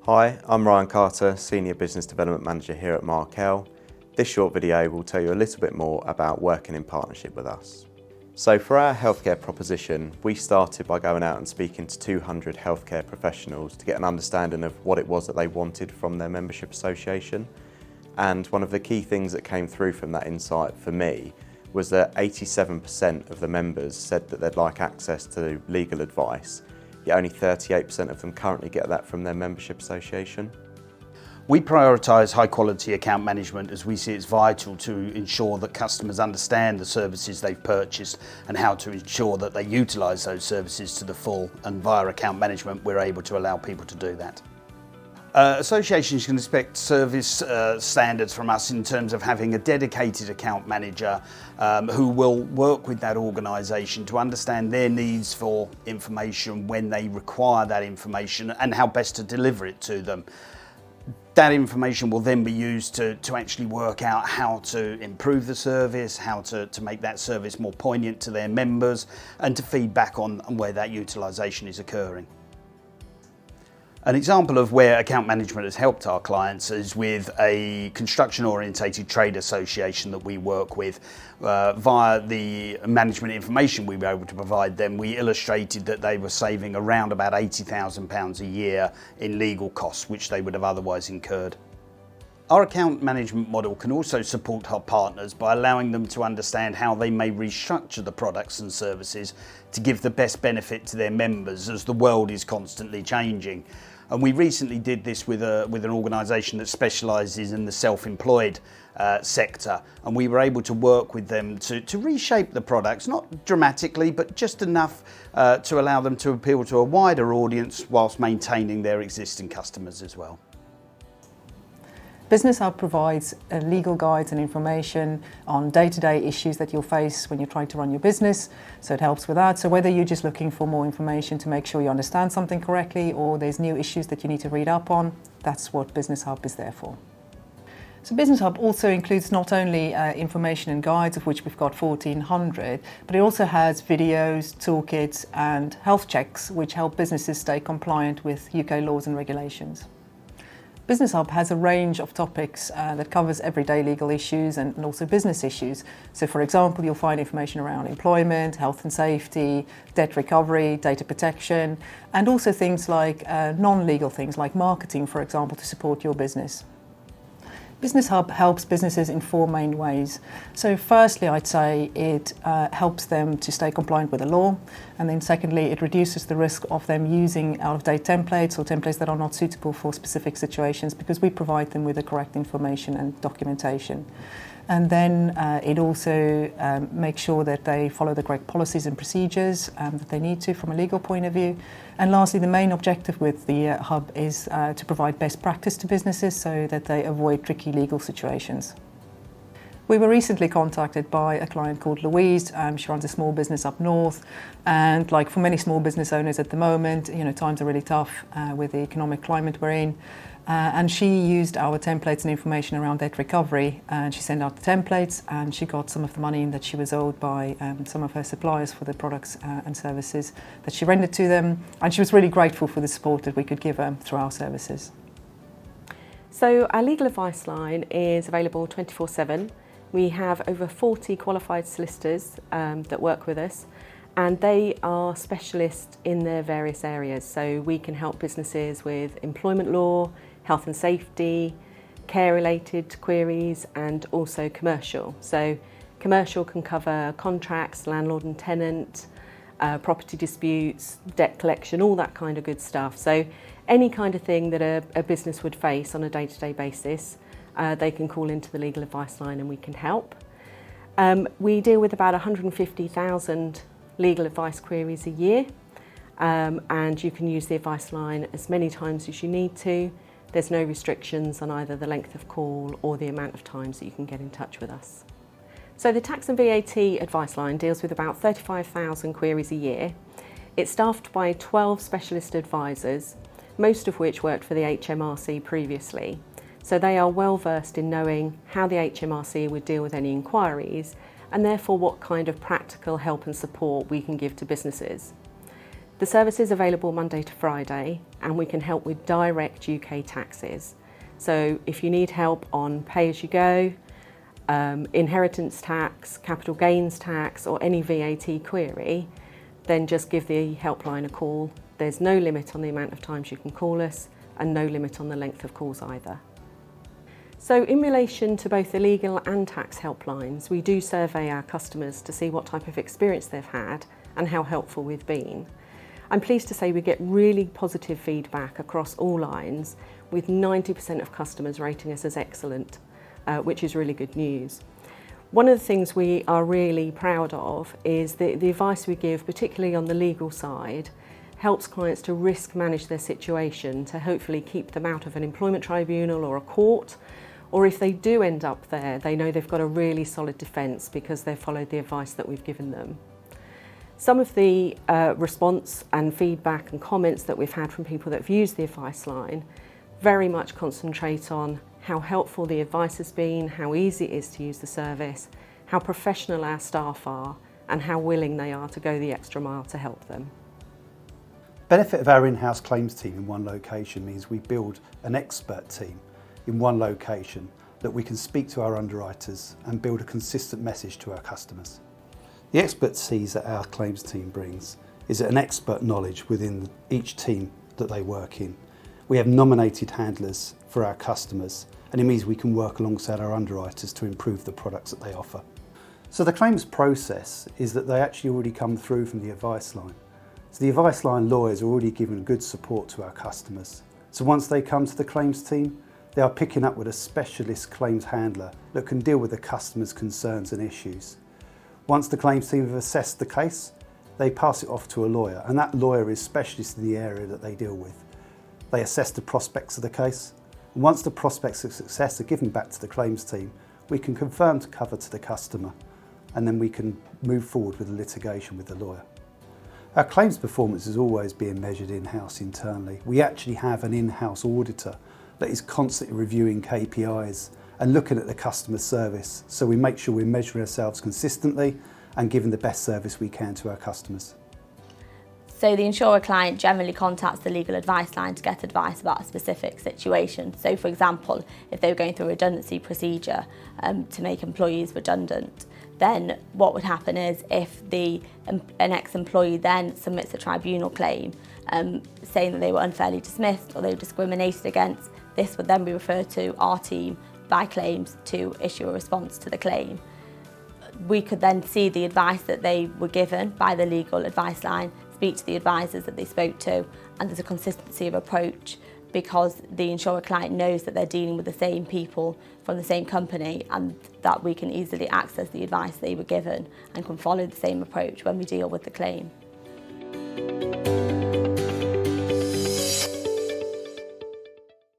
Hi, I'm Ryan Carter, Senior Business Development Manager here at Markel. This short video will tell you a little bit more about working in partnership with us. So for our healthcare proposition, we started by going out and speaking to 200 healthcare professionals to get an understanding of what it was that they wanted from their membership association. And one of the key things that came through from that insight for me was that 87% of the members said that they'd like access to legal advice, yet only 38% of them currently get that from their membership association. We prioritise high quality account management as we see it's vital to ensure that customers understand the services they've purchased and how to ensure that they utilise those services to the full, and via account management we're able to allow people to do that. Associations can expect service standards from us in terms of having a dedicated account manager who will work with that organisation to understand their needs for information when they require that information and how best to deliver it to them. That information will then be used to actually work out how to improve the service, how to make that service more poignant to their members, and to feed back on where that utilisation is occurring. An example of where account management has helped our clients is with a construction-orientated trade association that we work with. Via the management information we were able to provide them, we illustrated that they were saving around about £80,000 a year in legal costs, which they would have otherwise incurred. Our account management model can also support our partners by allowing them to understand how they may restructure the products and services to give the best benefit to their members, as the world is constantly changing. And we recently did this with an organisation that specialises in the self-employed sector, and we were able to work with them to reshape the products, not dramatically, but just enough to allow them to appeal to a wider audience whilst maintaining their existing customers as well. Business Hub provides legal guides and information on day-to-day issues that you'll face when you're trying to run your business, so it helps with that. So whether you're just looking for more information to make sure you understand something correctly, or there's new issues that you need to read up on, that's what Business Hub is there for. So Business Hub also includes not only information and guides, of which we've got 1,400, but it also has videos, toolkits and health checks which help businesses stay compliant with UK laws and regulations. Business Hub has a range of topics that covers everyday legal issues and also business issues. So for example, you'll find information around employment, health and safety, debt recovery, data protection, and also things like non-legal things like marketing, for example, to support your business. Business Hub helps businesses in four main ways. So firstly, I'd say it helps them to stay compliant with the law. And then secondly, it reduces the risk of them using out-of-date templates or templates that are not suitable for specific situations, because we provide them with the correct information and documentation. And then it also makes sure that they follow the correct policies and procedures that they need to from a legal point of view. And lastly, the main objective with the Hub is to provide best practice to businesses so that they avoid tricky legal situations. We were recently contacted by a client called Louise. She runs a small business up north, and like for many small business owners at the moment, times are really tough with the economic climate we're in. And she used our templates and information around debt recovery, and she sent out the templates, and she got some of the money that she was owed by some of her suppliers for the products and services that she rendered to them, and she was really grateful for the support that we could give her through our services. So our legal advice line is available 24/7. We have over 40 qualified solicitors that work with us, and they are specialists in their various areas. So we can help businesses with employment law, health and safety, care-related queries, and also commercial. So commercial can cover contracts, landlord and tenant, property disputes, debt collection, all that kind of good stuff. So any kind of thing that a business would face on a day-to-day basis, they can call into the legal advice line and we can help. We deal with about 150,000 legal advice queries a year, and you can use the advice line as many times as you need to. There's no restrictions on either the length of call or the amount of times that you can get in touch with us. So the tax and VAT advice line deals with about 35,000 queries a year. It's staffed by 12 specialist advisors, most of which worked for the HMRC previously. So they are well versed in knowing how the HMRC would deal with any inquiries, and therefore what kind of practical help and support we can give to businesses. The service is available Monday to Friday, and we can help with direct UK taxes. So if you need help on pay-as-you-go, inheritance tax, capital gains tax, or any VAT query, then just give the helpline a call. There's no limit on the amount of times you can call us, and no limit on the length of calls either. So in relation to both the legal and tax helplines, we do survey our customers to see what type of experience they've had and how helpful we've been. I'm pleased to say we get really positive feedback across all lines, with 90% of customers rating us as excellent, which is really good news. One of the things we are really proud of is the advice we give, particularly on the legal side, helps clients to risk manage their situation to hopefully keep them out of an employment tribunal or a court, or if they do end up there, they know they've got a really solid defence because they've followed the advice that we've given them. Some of the response and feedback and comments that we've had from people that have used the advice line very much concentrate on how helpful the advice has been, how easy it is to use the service, how professional our staff are, and how willing they are to go the extra mile to help them. Benefit of our in-house claims team in one location means we build an expert team in one location that we can speak to our underwriters and build a consistent message to our customers. The expertise that our claims team brings is an expert knowledge within each team that they work in. We have nominated handlers for our customers, and it means we can work alongside our underwriters to improve the products that they offer. So the claims process is that they actually already come through from the advice line. So the advice line lawyers are already giving good support to our customers. So once they come to the claims team, they are picking up with a specialist claims handler that can deal with the customer's concerns and issues. Once the claims team have assessed the case, they pass it off to a lawyer, and that lawyer is specialist in the area that they deal with. They assess the prospects of the case, and once the prospects of success are given back to the claims team, we can confirm to cover to the customer, and then we can move forward with the litigation with the lawyer. Our claims performance is always being measured in-house internally. We actually have an in-house auditor that is constantly reviewing KPIs and looking at the customer service, so we make sure we're measuring ourselves consistently and giving the best service we can to our customers. So the insurer client generally contacts the legal advice line to get advice about a specific situation. So for example, if they were going through a redundancy procedure to make employees redundant, then what would happen is if an ex-employee then submits a tribunal claim saying that they were unfairly dismissed or they were discriminated against, this would then be referred to our team by claims to issue a response to the claim. We could then see the advice that they were given by the legal advice line, speak to the advisors that they spoke to, and there's a consistency of approach because the insurer client knows that they're dealing with the same people from the same company and that we can easily access the advice they were given and can follow the same approach when we deal with the claim.